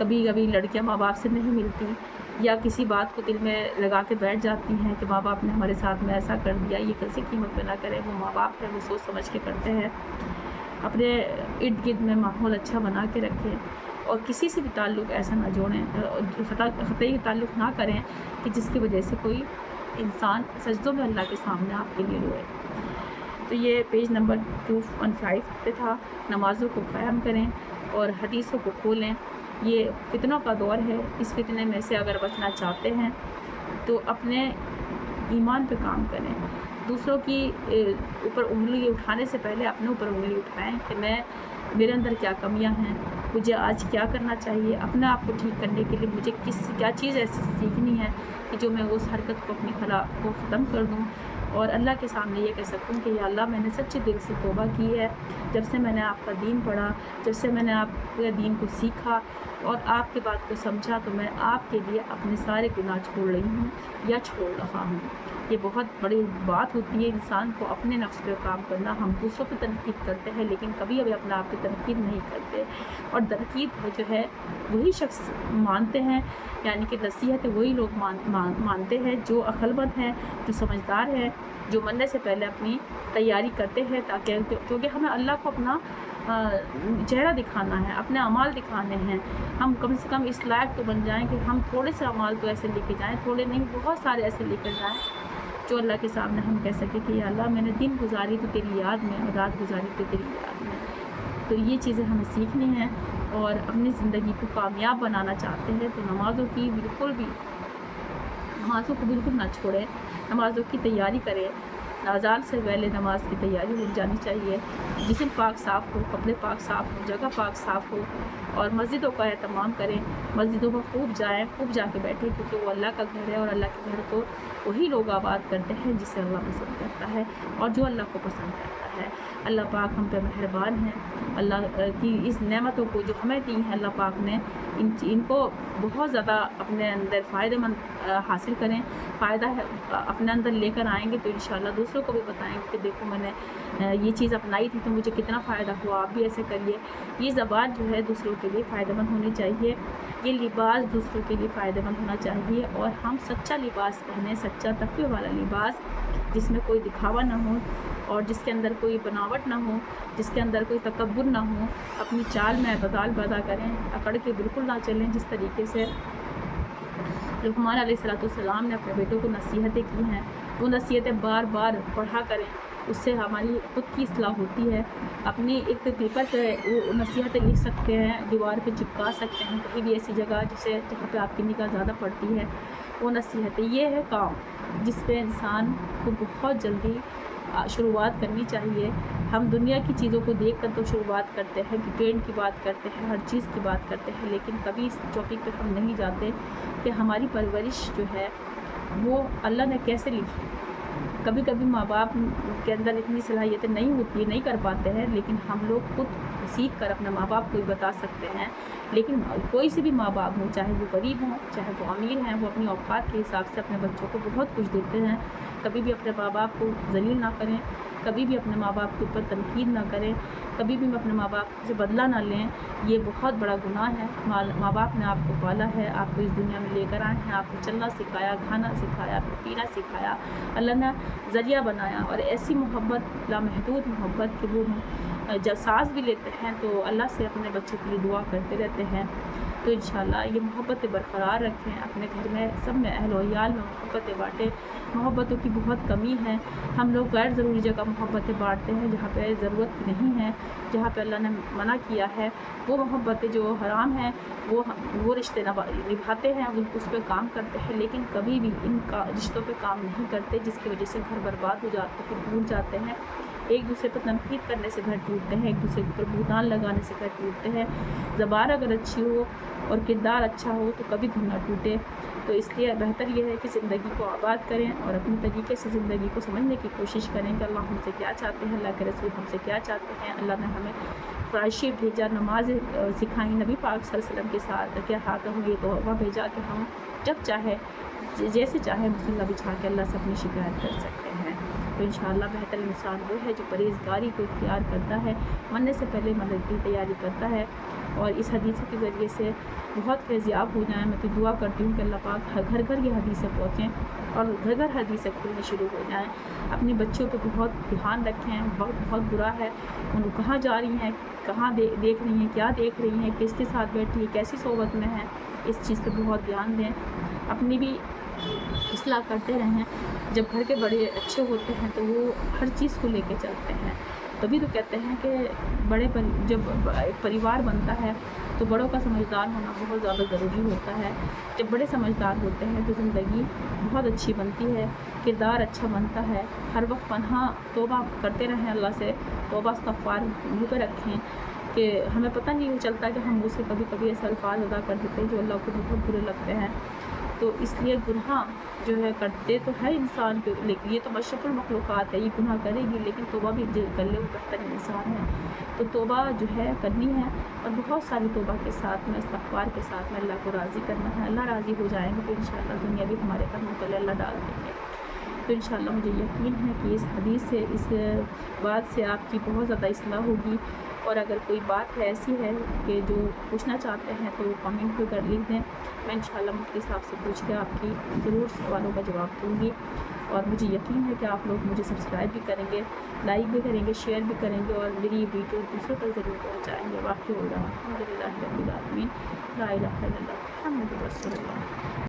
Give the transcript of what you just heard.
کبھی کبھی لڑکیاں ماں باپ سے نہیں ملتی یا کسی بات کو دل میں لگا کے بیٹھ جاتی ہیں کہ ماں باپ نے ہمارے ساتھ میں ایسا کر دیا، یہ کیسے قیمت پہ نہ کرے، وہ ماں باپ ہیں، وہ سوچ سمجھ کے کرتے ہیں۔ اپنے ارد گرد میں ماحول اچھا بنا کے رکھیں اور کسی سے بھی تعلق ایسا نہ جوڑیں، قطعی تعلق نہ کریں کہ جس کی وجہ سے کوئی انسان سجدوں میں اللہ کے سامنے آپ کے لیے روئے۔ تو یہ پیج نمبر 215 پہ تھا۔ نمازوں کو قائم کریں اور حدیثوں کو کھولیں۔ یہ فتنوں کا دور ہے، اس فتنے میں سے اگر بچنا چاہتے ہیں تو اپنے ایمان پہ کام کریں۔ دوسروں کی اوپر انگلی اٹھانے سے پہلے اپنے اوپر انگلی اٹھائیں کہ میرے اندر کیا کمیاں ہیں، مجھے آج کیا کرنا چاہیے، اپنے آپ کو ٹھیک کرنے کے لیے مجھے کیا چیز ایسی سیکھنی ہے کہ جو میں اس حرکت کو اپنی خراب کو ختم کر دوں اور اللہ کے سامنے یہ کہہ سکوں کہ یا اللہ میں نے سچے دل سے توبہ کی ہے، جب سے میں نے آپ کا دین پڑھا، جب سے میں نے آپ کے دین کو سیکھا اور آپ کی بات کو سمجھا، تو میں آپ کے لیے اپنے سارے گناہ چھوڑ رہی ہوں یا چھوڑ رہا ہوں۔ یہ بہت بڑی بات ہوتی ہے انسان کو اپنے نفس پہ کام کرنا۔ ہم دوسروں پہ تنقید کرتے ہیں لیکن کبھی اپنے آپ پہ تنقید نہیں کرتے، اور تنقید جو ہے وہی شخص مانتے ہیں، یعنی کہ نصیحت وہی لوگ مانتے ہیں جو عقل مند ہیں، جو سمجھدار ہیں، جو مرنے سے پہلے اپنی تیاری کرتے ہیں، تاکہ کیونکہ ہمیں اللہ کو اپنا چہرہ دکھانا ہے، اپنے اعمال دکھانے ہیں۔ ہم کم سے کم اس لائق تو بن جائیں کہ ہم تھوڑے سے اعمال تو ایسے لے کے جائیں، تھوڑے نہیں بہت سارے ایسے لے کر جائیں جو اللہ کے سامنے ہم کہہ سکیں کہ یا اللہ میں نے دن گزاری تو تیری یاد میں اور رات گزاری تو تیری یاد میں۔ تو یہ چیزیں ہمیں سیکھنی ہیں، اور اپنی زندگی کو کامیاب بنانا چاہتے ہیں تو نمازوں کو بالکل نہ چھوڑیں، نمازوں کی تیاری کریں۔ اذان سے پہلے نماز کی تیاری ہو جانی چاہیے، جسم پاک صاف ہو، کپڑے پاک صاف ہو، جگہ پاک صاف ہو، اور مسجدوں کا اہتمام کریں، مسجدوں میں خوب جائیں، خوب جا کے بیٹھیں، کیونکہ وہ اللہ کا گھر ہے، اور اللہ کے گھر کو وہی لوگ آباد کرتے ہیں جسے اللہ پسند کرتا ہے اور جو اللہ کو پسند کرتا ہے۔ اللہ پاک ہم پہ مہربان ہیں، اللہ کی اس نعمتوں کو جو ہمیں دی ہیں اللہ پاک نے، ان کو بہت زیادہ اپنے اندر فائدہ مند حاصل کریں۔ فائدہ ہے اپنے اندر لے کر آئیں گے تو انشاءاللہ دوسروں کو بھی بتائیں گے کہ دیکھو میں نے یہ چیز اپنائی تھی تو مجھے کتنا فائدہ ہوا، آپ بھی ایسے کریے۔ یہ زبان جو ہے دوسروں کے لیے فائدہ مند ہونی چاہیے، یہ لباس دوسروں کے لیے فائدہ مند ہونا چاہیے، اور ہم سچا لباس پہنیں، سچا تقوی والا لباس، جس میں کوئی دکھاوا نہ ہو اور جس کے اندر کوئی بناوٹ نہ ہو، جس کے اندر کوئی تکبر نہ ہو۔ اپنی چال میں اعتدال پیدا کریں، اکڑ کے بالکل نہ چلیں، جس طریقے سے لقمان علیہ السلام نے اپنے بیٹوں کو نصیحتیں کی ہیں، وہ نصیحتیں بار بار پڑھا کریں، اس سے ہماری خود کی اصلاح ہوتی ہے۔ اپنی ایک پیپر پہ وہ نصیحتیں لکھ سکتے ہیں، دیوار پہ چپکا سکتے ہیں، کہیں بھی ایسی جگہ جہاں پہ آپ کی نگاہ زیادہ پڑتی ہے، وہ نصیحتیں۔ یہ ہے کام جس پہ انسان کو بہت جلدی شروعات کرنی چاہیے۔ ہم دنیا کی چیزوں کو دیکھ کر تو شروعات کرتے ہیں کہ ٹرینڈ کی بات کرتے ہیں، ہر چیز کی بات کرتے ہیں، لیکن کبھی اس ٹاپک پہ ہم نہیں جاتے کہ ہماری پرورش جو ہے وہ اللہ نے کیسے لکھی۔ کبھی کبھی ماں باپ کے اندر اتنی صلاحیتیں نہیں ہوتی، نہیں کر پاتے ہیں، لیکن ہم لوگ خود سیکھ کر اپنے ماں باپ کو بھی بتا سکتے ہیں۔ لیکن کوئی سے بھی ماں باپ ہوں، چاہے وہ غریب ہوں، چاہے وہ امیر ہیں، وہ اپنی اوقات کے حساب سے اپنے بچوں کو بہت کچھ دیتے ہیں۔ کبھی بھی اپنے ماں باپ کو ذلیل نہ کریں، کبھی بھی اپنے ماں باپ کے اوپر تنقید نہ کریں، کبھی بھی اپنے ماں باپ سے بدلہ نہ لیں۔ یہ بہت بڑا گناہ ہے۔ ماں باپ نے آپ کو پالا ہے، آپ کو اس دنیا میں لے کر آئے ہیں، آپ کو چلنا سکھایا، کھانا سکھایا، پینا سکھایا، اللہ نے ذریعہ بنایا، اور ایسی محبت، لامحدود محبت کہ وہ جب سانس بھی لیتے ہیں تو اللہ سے اپنے بچوں کے لیے دعا کرتے رہتے ہیں۔ تو انشاءاللہ یہ محبتیں برقرار رکھیں، اپنے گھر میں سب میں، اہل و عیال میں محبتیں بانٹیں۔ محبتوں کی بہت کمی ہے، ہم لوگ غیر ضروری جگہ محبتیں بانٹتے ہیں جہاں پہ ضرورت نہیں ہے، جہاں پہ اللہ نے منع کیا ہے۔ وہ محبتیں جو حرام ہیں وہ رشتے نبھاتے ہیں، اس پہ کام کرتے ہیں، لیکن کبھی بھی ان کا رشتوں پہ کام نہیں کرتے، جس کی وجہ سے گھر برباد ہو جاتے ہیں، ٹوٹ جاتے ہیں۔ ایک دوسرے پر تنقید کرنے سے گھر ٹوٹتے ہیں، ایک دوسرے کے اوپر بہتان لگانے سے گھر ٹوٹتے ہیں۔ زبان اگر اچھی ہو اور کردار اچھا ہو تو کبھی گھر نہ ٹوٹے۔ تو اس لیے بہتر یہ ہے کہ زندگی کو آباد کریں اور اپنی طریقے سے زندگی کو سمجھنے کی کوشش کریں کہ اللہ ہم سے کیا چاہتے ہیں، اللہ کے رسول ہم سے کیا چاہتے ہیں۔ اللہ نے ہمیں قرآن شریف بھیجا، نماز سکھائیں، نبی پاک صلی اللہ علیہ وسلم کے ساتھ کے ہاتھوں یہ تحفہ بھیجا کہ ہم جب چاہے جیسے چاہے مصلی بچھا کے اللہ سے اپنی شکایت کر سکتے ہیں۔ تو انشاءاللہ بہتر انسان وہ ہے جو پرہیزگاری کو اختیار کرتا ہے، مرنے سے پہلے مرنے کی تیاری کرتا ہے، اور اس حدیث کے ذریعے سے بہت فیضیاب ہو جائیں۔ میں تو دعا کرتی ہوں کہ اللہ پاک گھر گھر یہ حدیثیں پہنچیں اور گھر گھر حدیثیں کھلنی شروع ہو جائیں۔ اپنے بچوں پہ بہت دھیان رکھیں، وقت بہت برا ہے، ان کہاں جا رہی ہیں، کہاں دیکھ رہی ہیں، کیا دیکھ رہی ہیں، کس کے ساتھ بیٹھی ہے، کیسی صحبت میں ہیں، اس چیز پہ بہت دھیان دیں۔ اپنی بھی اصلاح کرتے رہیں۔ جب گھر کے بڑے اچھے ہوتے ہیں تو وہ ہر چیز کو لے کے چلتے ہیں، تبھی تو کہتے ہیں کہ جب ایک پریوار بنتا ہے تو بڑوں کا سمجھدار ہونا بہت زیادہ ضروری ہوتا ہے۔ جب بڑے سمجھدار ہوتے ہیں تو زندگی بہت اچھی بنتی ہے، کردار اچھا بنتا ہے۔ ہر وقت پناہ توبہ کرتے رہیں اللہ سے، توبہ استغفار منہ پہ رکھیں کہ ہمیں پتہ نہیں چلتا کہ ہم اسے کبھی کبھی ایسے الفاظ ادا کر دیتے ہیں جو اللہ کو بہت برے لگتے ہیں۔ تو اس لیے گناہ جو ہے کرتے تو ہے انسان کے، لیکن یہ تو اشرف المخلوقات ہے، یہ گناہ کرے گی لیکن توبہ بھی کر لے وہ بہترین انسان ہے۔ تو توبہ جو ہے کرنی ہے، اور بہت ساری توبہ کے ساتھ میں استغفار کے ساتھ میں اللہ کو راضی کرنا ہے۔ اللہ راضی ہو جائیں گے تو انشاءاللہ دنیا بھی ہمارے قدموں تلے اللہ ڈال دیں گے۔ تو انشاءاللہ مجھے یقین ہے کہ اس حدیث سے، اس بات سے آپ کی بہت زیادہ اصلاح ہوگی۔ اور اگر کوئی بات ہے ایسی ہے کہ جو پوچھنا چاہتے ہیں تو کمنٹ پہ کر لکھ دیں، میں انشاءاللہ مفتی صاحب سے پوچھ کے آپ کی ضرور سوالوں کا جواب دوں گی۔ اور مجھے یقین ہے کہ آپ لوگ مجھے سبسکرائب بھی کریں گے، لائک بھی کریں گے، شیئر بھی کریں گے، اور میری یہ ویڈیو دوسروں تک ضرور پہنچائیں گے۔ واقعی ہو رہا الحمد للہ رب العالمین، لا الہ الا اللہ محمد رسول اللہ۔